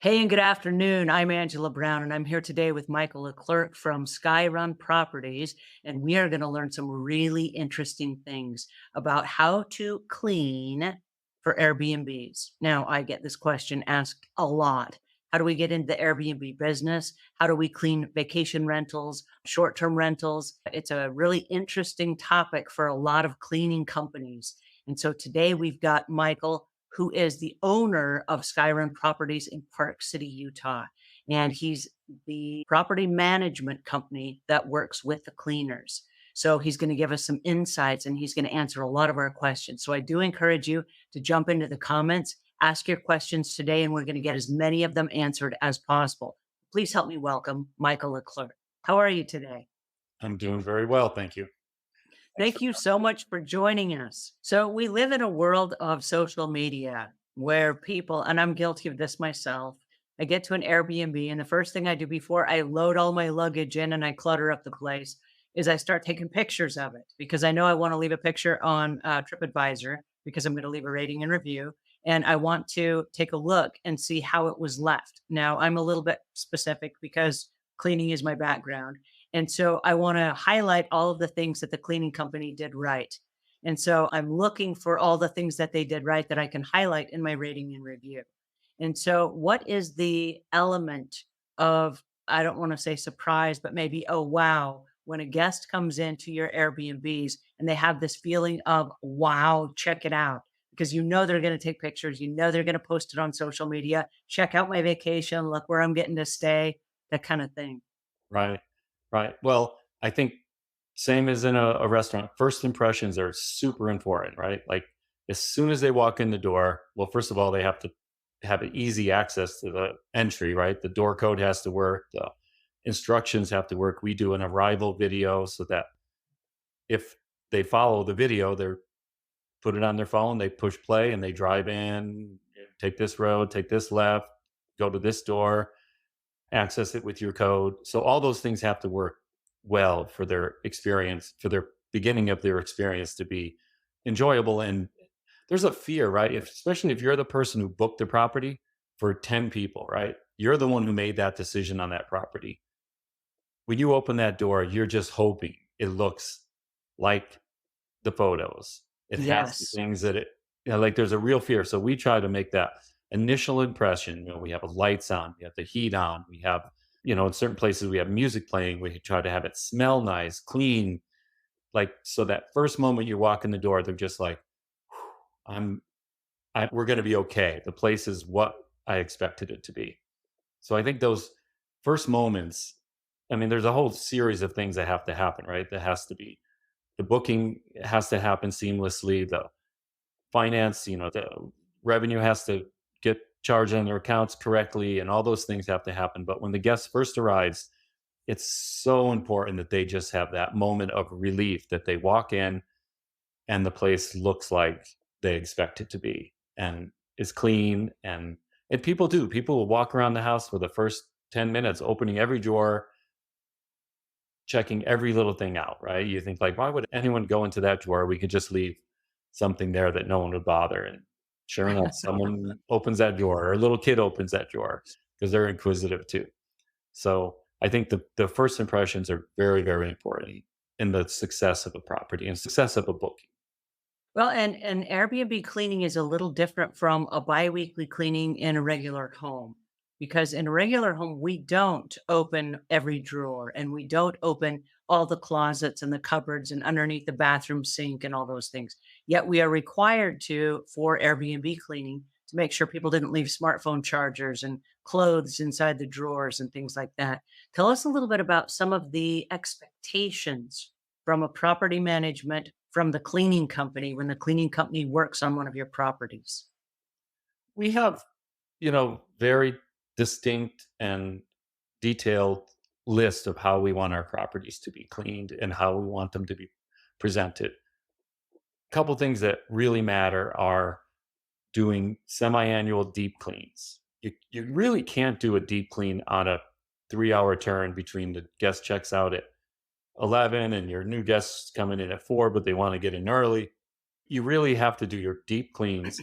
Hey, and good afternoon. I'm Angela Brown, and I'm here today with Michael LeClerc from Skyrun Properties. And we are going to learn some really interesting things about how to clean for Airbnbs. Now, I get this question asked a lot. How do we get into the Airbnb business? How do we clean vacation rentals, short term rentals? It's a really interesting topic for a lot of cleaning companies. And so today we've got Michael, who is the owner of Skyrun Properties in Park City, Utah. And he's the property management company that works with the cleaners. So he's going to give us some insights and he's going to answer a lot of our questions. So I do encourage you to jump into the comments, ask your questions today, and we're going to get as many of them answered as possible. Please help me welcome Michael LeClerc. How are you today? I'm doing very well, thank you. Thanks Thank for you so much for joining us. So, we live in a world of social media where people, and I'm guilty of this myself, I get to an Airbnb, and the first thing I do before I load all my luggage in and I clutter up the place is I start taking pictures of it because I know I want to leave a picture on TripAdvisor because I'm going to leave a rating and review. And I want to take a look and see how it was left. Now, I'm a little bit specific because cleaning is my background. And so I want to highlight all of the things that the cleaning company did right. And so I'm looking for all the things that they did right that I can highlight in my rating and review. And so, what is the element of, I don't want to say surprise, but maybe, oh, wow, when a guest comes into your Airbnbs and they have this feeling of, wow, check it out. Because you know they're going to take pictures, you know they're going to post it on social media. Check out my vacation, look where I'm getting to stay, that kind of thing. right, right. Well, I think same as in a restaurant, first impressions are super important, right? Like as soon as they walk in the door, well, first of all, they have to have an easy access to the entry, right? The door code has to work, the instructions have to work. We do an arrival video so that if they follow the video, they're put it on their phone, they push play and they drive in, take this road, take this left, go to this door, access it with your code. So all those things have to work well for their experience, for their beginning of their experience to be enjoyable. And there's a fear, right? Especially if you're the person who booked the property for 10 people, right? You're the one who made that decision on that property. When you open that door, you're just hoping it looks like the photos. It has the Yes. things that like there's a real fear. So we try to make that initial impression. We have lights on, we have the heat on, we have, in certain places we have music playing. We try to have it smell nice, clean, like so that first moment you walk in the door, they're just like, I'm, we're going to be okay. The place is what I expected it to be. So I think those first moments, I mean, there's a whole series of things that have to happen, right? That has to be the booking has to happen seamlessly. The finance, the revenue has to get charged on their accounts correctly, and all those things have to happen. But when the guest first arrives, it's so important that they just have that moment of relief that they walk in and the place looks like they expect it to be and is clean. And people do. People will walk around the house for the first 10 minutes, opening every drawer, checking every little thing out, right? You think like, why would anyone go into that drawer? We could just leave something there that no one would bother. And sure enough, someone opens that drawer or a little kid opens that drawer because they're inquisitive too. So I think the first impressions are very, very important in the success of a property and success of a booking. Well, and Airbnb cleaning is a little different from a biweekly cleaning in a regular home because in a regular home we don't open every drawer and we don't open all the closets and the cupboards and underneath the bathroom sink and all those things. Yet we are required to for Airbnb cleaning to make sure people didn't leave smartphone chargers and clothes inside the drawers and things like that. Tell us a little bit about some of the expectations from a property management from the cleaning company when the cleaning company works on one of your properties? We have, very distinct and detailed list of how we want our properties to be cleaned and how we want them to be presented. Couple things that really matter are doing semi-annual deep cleans. You really can't do a deep clean on a 3-hour turn between the guest checks out at 11 and your new guests coming in at 4, but they want to get in early. You really have to do your deep cleans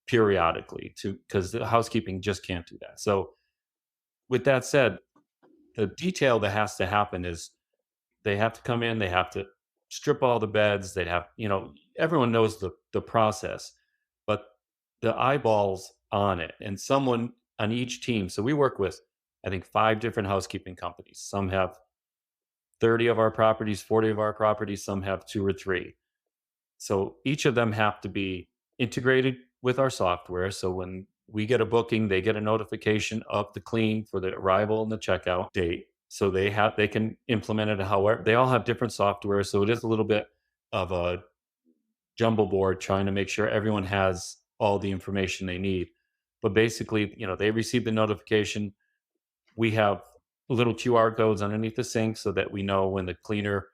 periodically to because the housekeeping just can't do that. So With that said, the detail that has to happen is they have to come in, they have to strip all the beds, they have, everyone knows the process, but the eyeballs on it and someone on each team. So we work with, I think, 5 different housekeeping companies. Some have 30 of our properties, 40 of our properties, some have 2 or 3. So each of them have to be integrated with our software. So when we get a booking, they get a notification of the clean for the arrival and the checkout date. So they can implement it however they all have different software. So it is a little bit of a jumble board trying to make sure everyone has all the information they need. But basically, they receive the notification. We have little QR codes underneath the sink so that we know when the cleaner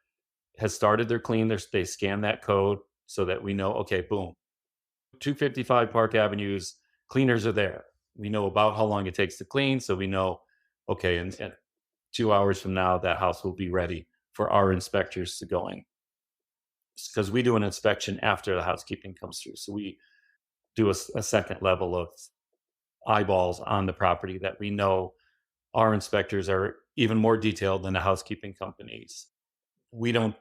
has started their clean. They scan that code so that we know, okay, boom, 255 Park Avenue's cleaners are there. We know about how long it takes to clean. So we know, okay, and 2 hours from now, that house will be ready for our inspectors to go in. Because we do an inspection after the housekeeping comes through. So we do a second level of eyeballs on the property that we know our inspectors are even more detailed than the housekeeping companies. We don't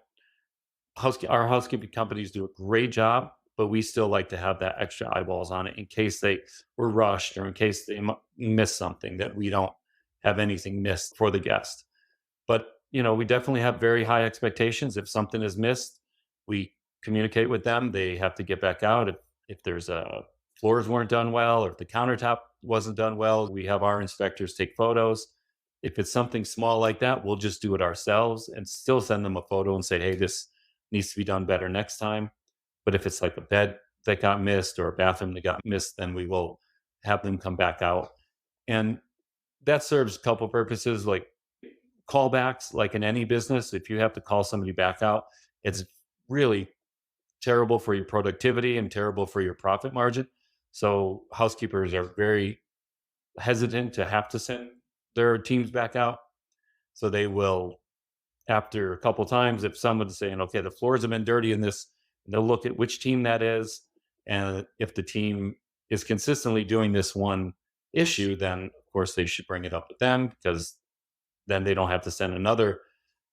our housekeeping companies do a great job, but we still like to have that extra eyeballs on it in case they were rushed or in case they missed something, that we don't have anything missed for the guest. But, we definitely have very high expectations. If something is missed, we communicate with them. They have to get back out. If there's floors weren't done well, or if the countertop wasn't done well, we have our inspectors take photos. If it's something small like that, we'll just do it ourselves and still send them a photo and say, hey, this needs to be done better next time. But if it's like a bed that got missed or a bathroom that got missed, then we will have them come back out. And that serves a couple purposes, like callbacks. Like in any business, if you have to call somebody back out, it's really terrible for your productivity and terrible for your profit margin. So housekeepers are very hesitant to have to send their teams back out. So they will, after a couple times, if someone's saying, okay, the floors have been dirty in this, they'll look at which team that is. And if the team is consistently doing this one issue, then of course they should bring it up with them, because then they don't have to send another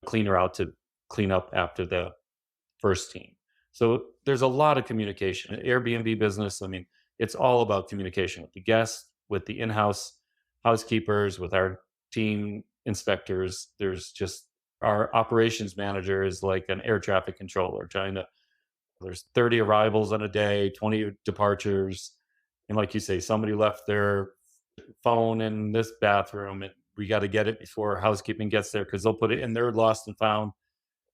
cleaner out to clean up after the first team. So there's a lot of communication. Airbnb business, I mean, it's all about communication with the guests, with the in-house housekeepers, with our team inspectors. There's just our operations manager is like an air traffic controller trying to, there's 30 arrivals in a day, 20 departures. And like you say, somebody left their phone in this bathroom and we got to get it before housekeeping gets there, because they'll put it in their lost and found.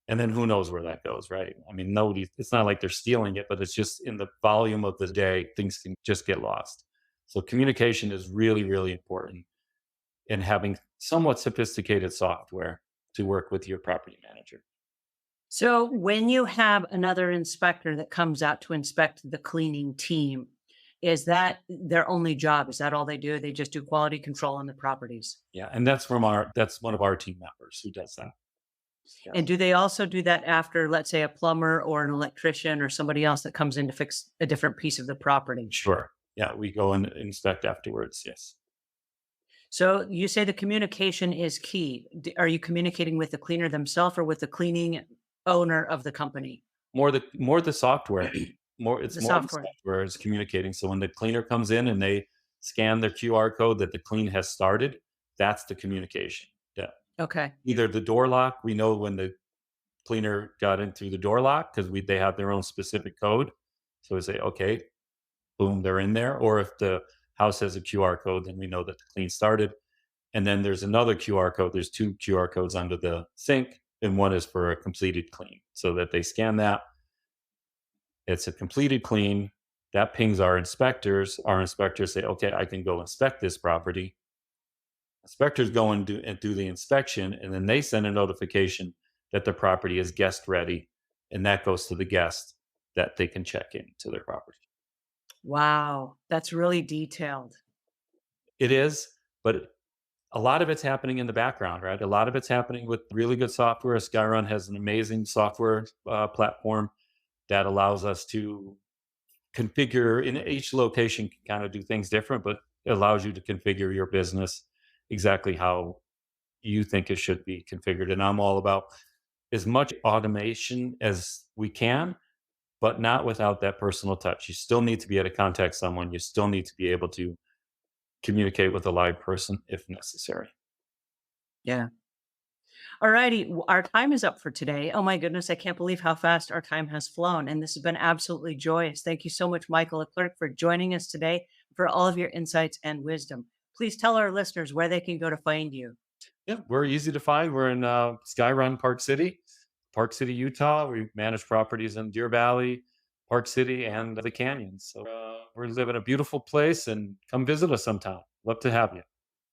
And then who knows where that goes, right? I mean, nobody, it's not like they're stealing it, but it's just in the volume of the day, things can just get lost. So communication is really, really important in having somewhat sophisticated software to work with your property manager. So when you have another inspector that comes out to inspect the cleaning team, is that their only job? Is that all they do? They just do quality control on the properties? Yeah. And that's one of our team members who does that. And Yes. do they also do that after, let's say, a plumber or an electrician or somebody else that comes in to fix a different piece of the property? Sure. Yeah. We go and inspect afterwards. Yes. So you say the communication is key. Are you communicating with the cleaner themselves or with the cleaning owner of the company? More the software. The More the software. software is communicating. So when the cleaner comes in and they scan their QR code that the clean has started, that's the communication. Yeah. Okay. Either the door lock, we know when the cleaner got in through the door lock because they have their own specific code. So we say, okay, boom, they're in there. Or if the house has a QR code, then we know that the clean started. And then there's another QR code. There's 2 QR codes under the sink, and one is for a completed clean. So that they scan that. It's a completed clean. That pings our inspectors. Our inspectors say, okay, I can go inspect this property. Inspectors go and do the inspection, and then they send a notification that the property is guest ready. And that goes to the guest that they can check in to their property. Wow. That's really detailed. It is, but a lot of it's happening in the background, right? A lot of it's happening with really good software. Skyrun has an amazing software platform that allows us to configure. In each location can kind of do things different, but it allows you to configure your business exactly how you think it should be configured. And I'm all about as much automation as we can, but not without that personal touch. You still need to be able to contact someone. You still need to be able to communicate with a live person if necessary. Yeah. Alrighty, our time is up for today. Oh my goodness, I can't believe how fast our time has flown. And this has been absolutely joyous. Thank you so much, Michael LeClerc, for joining us today, for all of your insights and wisdom. Please tell our listeners where they can go to find you. Yeah, we're easy to find. We're in Skyrun Park City, Utah. We manage properties in Deer Valley, Park City, and the canyons. So we live in a beautiful place, and come visit us sometime. Love to have you.